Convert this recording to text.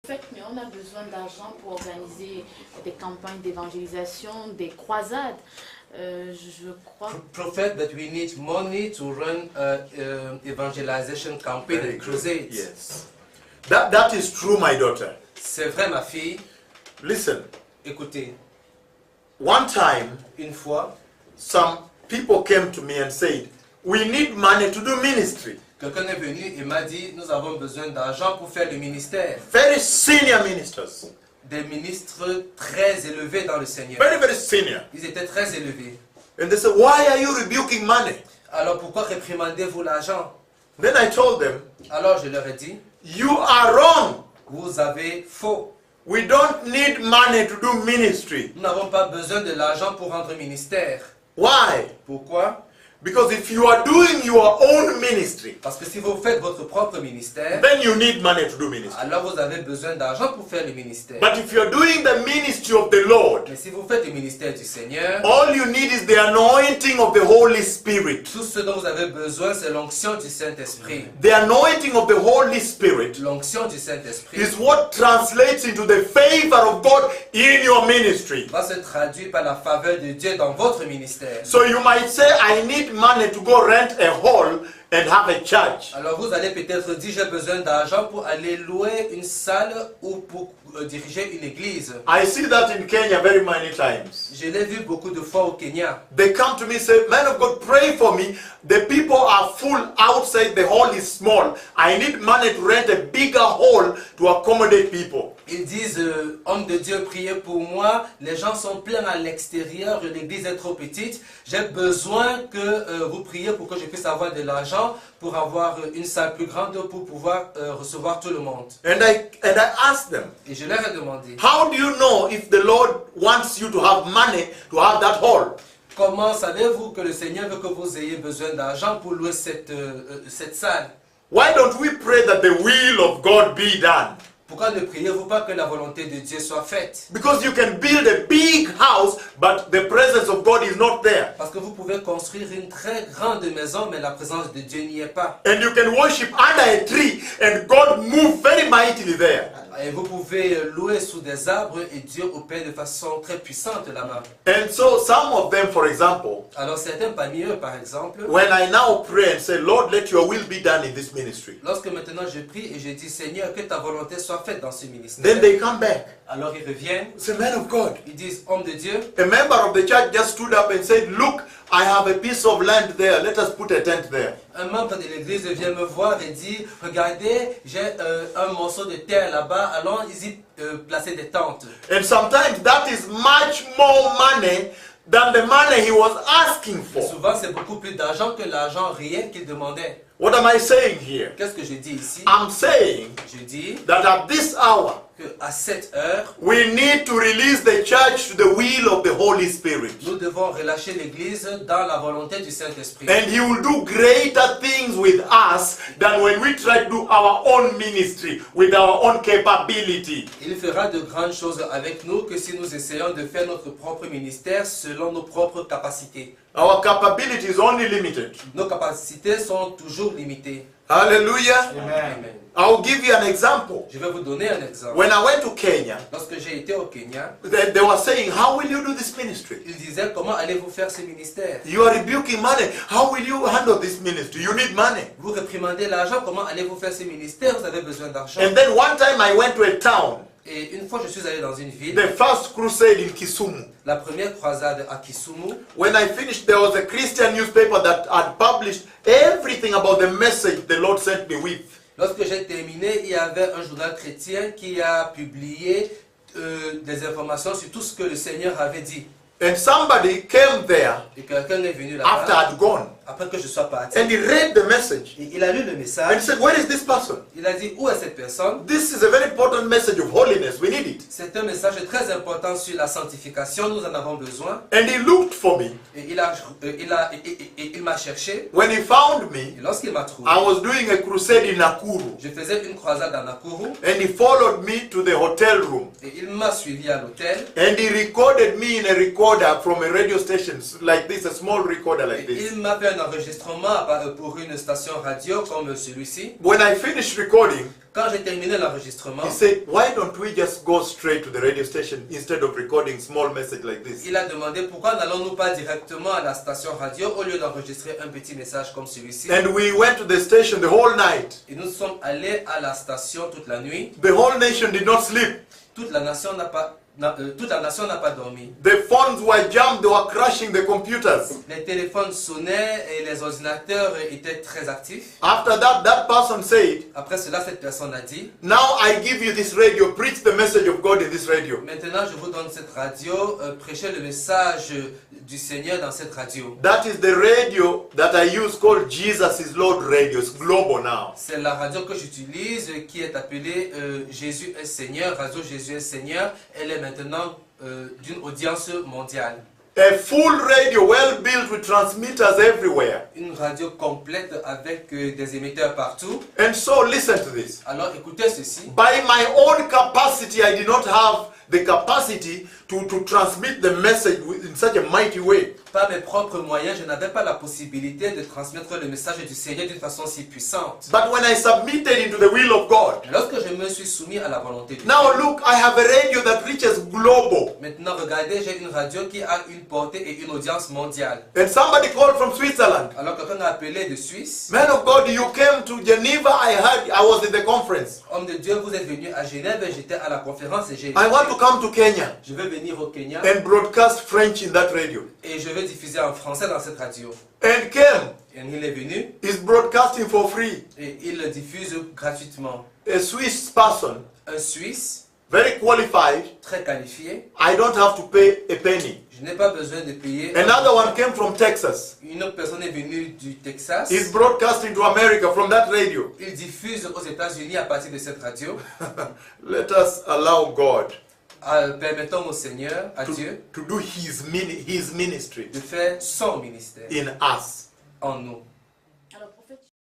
Mais on a besoin d'argent pour organiser des campagnes d'évangélisation, des croisades. Je crois. Prophet, that we need money to run evangelization campaign and crusades. Yes. That is true, my daughter. C'est vrai, ma fille. Listen. Écoutez. One time, une fois, some people came to me and said, "We need money to do ministry." Quelqu'un est venu et m'a dit, nous avons besoin d'argent pour faire le ministère. Very senior ministers. Des ministres très élevés dans le Seigneur. Very, very senior. Ils étaient très élevés. And they said, "Why are you rebuking money?" Alors pourquoi réprimandez-vous l'argent? Then I told them, alors je leur ai dit, "You are wrong. Vous avez faux. We don't need money to do ministry." Nous n'avons pas besoin de l'argent pour rendre ministère. Why? Pourquoi? Because if you are doing your own ministry, parce que si vous faites votre propre ministère, then you need money to do ministry. Alors vous avez besoin d'argent pour faire le ministère. But if you are doing the ministry of the Lord, mais si vous faites le ministère du Seigneur, all you need is the anointing of the Holy Spirit. Tout ce dont vous avez besoin, c'est l'onction du Saint-Esprit. The anointing of the Holy Spirit, l'onction du Saint-Esprit, is what translates into the favor of God in your ministry. Va se traduire par la faveur de Dieu dans votre ministère. So you might say, "I need money to go rent a hall and have a church." Alors vous allez peut-être dire, j'ai besoin d'argent pour aller louer une salle ou pour diriger une église. I see that in Kenya very many times. Je l'ai vu beaucoup de fois au Kenya. They come to me and say, "Man of God, pray for me. The people are full outside, the hall is small. I need money to rent a bigger hall to accommodate people." Ils disent, homme de Dieu, priez pour moi. Les gens sont pleins à l'extérieur, l'église est trop petite. J'ai besoin que vous priez pour que je puisse avoir de l'argent pour avoir une salle plus grande pour pouvoir recevoir tout le monde. And I asked them, et je leur ai demandé, how do you know if the Lord wants you to have money to have that hall? Comment savez-vous que le Seigneur veut que vous ayez besoin d'argent pour louer cette salle? Why don't we pray that the will of God be done? Pourquoi ne priez-vous pas que la volonté de Dieu soit faite? Because you can build a big house, but the presence of God is not there. Parce que vous pouvez construire une très grande maison, mais la présence de Dieu n'y est pas. And you can worship under a tree, and God move very mightily there. Et vous pouvez louer sous des arbres et Dieu opère de façon très puissante là-bas. And so some of them, for example, alors certains parmi eux, par exemple, when I now pray and say, "Lord, let your will be done in this ministry," lorsque maintenant je prie et je dis, Seigneur, que ta volonté soit faite dans ce ministère, then they come back. alors ils reviennent. Say, "Man of God." Ils disent, homme de Dieu. A member of the church just stood up and said, "Look, I have a piece of land there. Let us put a tent there." Un membre de l'église vient me voir et dit, regardez, j'ai un morceau de terre là-bas, allons y placer des tentes. And sometimes that is much more money than the money he was asking for. Et souvent, c'est beaucoup plus d'argent que l'argent réel qu'il demandait. What am I saying here? Qu'est-ce que je dis ici? I'm saying je dis that at this hour, à cette heure, we need to release the church to the will of the Holy Spirit. Nous devons relâcher l'église dans la volonté du Saint-Esprit. And he will do greater things with us than when we try to do our own ministry with our own capability. Il fera de grandes choses avec nous que si nous essayons de faire notre propre ministère selon nos propres capacités. Our capability is only limited. Nos capacités sont toujours limitées. Hallelujah. Amen. I'll give you an example. Je vais vous donner un exemple. When I went to Kenya, lorsque j'ai été au Kenya, they were saying, "How will you do this ministry?" Ils disaient, comment allez-vous faire ce ministère? You are rebuking money. How will you handle this ministry? You need money. Vous réprimandez l'argent, comment allez-vous faire ce ministère? Vous avez besoin d'argent. And then one time I went to a town. Et une fois je suis allé dans une ville. The first crusade in Kisumu. La première croisade à Kisumu. When I finished, there was a Christian newspaper that had published everything about the message the Lord sent me with. Lorsque j'ai terminé, il y avait un journal chrétien qui a publié des informations sur tout ce que le Seigneur avait dit. And somebody came there et quelqu'un est venu là-bas, after I'd gone. Après que je sois parti. And he read the message. Et il a lu le message. And he said, "Where is this person?" Il a dit, où est cette personne? This is a very important message of holiness. We need it. C'est un message très important sur la sanctification. Nous en avons besoin. And he looked for me. Et il m'a cherché. When he found me, et lorsqu'il m'a trouvé, I was doing a crusade in Nakuru. Je faisais une croisade à Nakuru. And he followed me to the hotel room. Et il m'a suivi à l'hôtel. And he recorded me in a recorder from a radio station like this, a small recorder like this. Il m'a fait un enregistrement pour une station radio comme celui-ci. When I finished recording, Quand j'ai terminé l'enregistrement, he said, why don't we just go straight to the radio station instead of recording small message like this? il a demandé pourquoi n'allons-nous pas directement à la station radio au lieu d'enregistrer un petit message comme celui-ci. And we went to the station the whole night. Et nous sommes allés à la station toute la nuit. The whole nation did not sleep. Toute la nation n'a pas dormi. The phones were jammed, they were crashing the computers. Les téléphones sonnaient et les ordinateurs étaient très actifs. After that, that person said, Après cela, cette personne a dit, now I give you this radio, preach the message of God in this radio. maintenant je vous donne cette radio, prêchez le message du Seigneur dans cette radio. That is the radio that I use called Jesus is Lord Radio. It's global now. C'est la radio que j'utilise qui est appelée Jésus est Seigneur, Radio Jésus est Seigneur. Elle est maintenant d'une audience mondiale. A full radio, well built with transmitters everywhere. Une radio complète avec des émetteurs partout. And so listen to this. Alors écoutez ceci. By my own capacity, I did not have the capacity to transmit the message in such a mighty way. Par mes propres moyens, je n'avais pas la possibilité de transmettre le message du Seigneur d'une façon si puissante. But when I submitted into the will of God, Lorsque je me suis soumis à la volonté de Dieu, now look, I have a radio that reaches global. maintenant regardez, j'ai une radio qui a une portée et une audience mondiale. And somebody called from Switzerland. Alors quelqu'un a appelé de Suisse. Man of God, you came to Geneva. I heard, I was in the conference. Homme de Dieu, vous êtes venu à Genève et j'étais à la conférence et j'ai I want to come to Kenya je vais venir au Kenya and broadcast French in that radio. et je vais diffuser en français dans cette radio. And came, Et il est venu is broadcasting for free. et il le diffuse gratuitement. A Swiss person, Un Suisse very qualified. très qualifié. I don't have to pay a penny. Je n'ai pas besoin de payer. Another one came from Texas. Une autre personne est venue du Texas. He's broadcasting to America from that radio. Il diffuse aux États-Unis à partir de cette radio. Let us allow God Permettons au Seigneur, à Dieu, to do his ministry de faire son ministère in us. en nous.